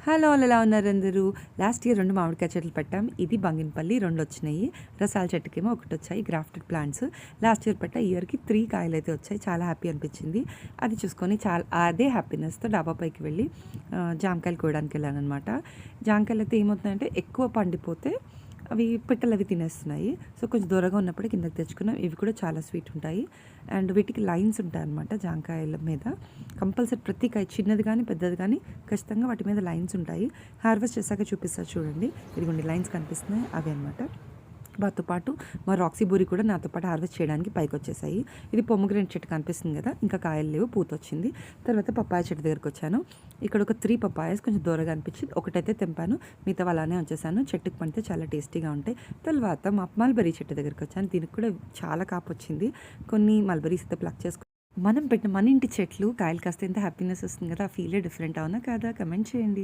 Hello వాళ్ళు ఎలా ఉన్నారు అందరూ? లాస్ట్ ఇయర్ 2 మామిడికాయ చెట్లు పెట్టాం. ఇది బంగినపల్లి 2 వచ్చినాయి. రసాల చెట్టుకేమో 1 వచ్చాయి. Grafted plants. లాస్ట్ ఇయర్ పెట్టా. ఈ ఇయర్‌కి 3 కాయలైతే వచ్చాయి. చాలా హ్యాపీ అనిపించింది. అది చూసుకొని అదే హ్యాపీనెస్‌తో డాబా పైకి వెళ్ళి జామకాయలు కోయడానికి వెళ్ళాననమాట. జామకాయలైతే ఏమవుతున్నాయంటే ఎక్కువ పండిపోతే అవి పిట్టలు అవి తినేస్తున్నాయి. సో కొంచెం దూరంగా ఉన్నప్పుడే కిందకి తెచ్చుకున్నాం. ఇవి కూడా చాలా స్వీట్ ఉంటాయి. అండ్ వీటికి లైన్స్ ఉంటాయన్నమాట జామకాయల మీద. కంపల్సరీ ప్రతి కాయ చిన్నది కానీ పెద్దది కానీ ఖచ్చితంగా వాటి మీద లైన్స్ ఉంటాయి. హార్వెస్ట్ చేశాక చూపిస్తారు చూడండి. ఇదిగోండి లైన్స్ కనిపిస్తున్నాయి అవి అనమాట. వాటితో పాటు మా రాక్సీ బూరి కూడా నాతో పాటు హార్వెస్ట్ చేయడానికి పైకి వచ్చేసాయి. ఇది పొమ్మగ్రెనేట్ చెట్టు కనిపిస్తుంది కదా, ఇంకా కాయలు లేవు, పూత వచ్చింది. తర్వాత పప్పాయ చెట్టు దగ్గరికి వచ్చాను. ఇక్కడ ఒక 3 పప్పాయస్ కొంచెం దూరంగా అనిపించింది. ఒకటైతే తెంపాను, మిగతా అలానే వచ్చేసాను. చెట్టుకు పండితే చాలా టేస్టీగా ఉంటాయి. తర్వాత మా మల్బరీ చెట్టు దగ్గరికి వచ్చాను. దీనికి కూడా చాలా కాపు వచ్చింది. కొన్ని మల్బరీస్ అయితే ప్లక్ చేసుకుని మనం పెట్టిన మన ఇంటి చెట్లు కాయలు కాస్తే ఎంత హ్యాపీనెస్ వస్తుంది కదా, ఆ ఫీలే డిఫరెంట్ అవునా కాదా? కమెంట్ చేయండి.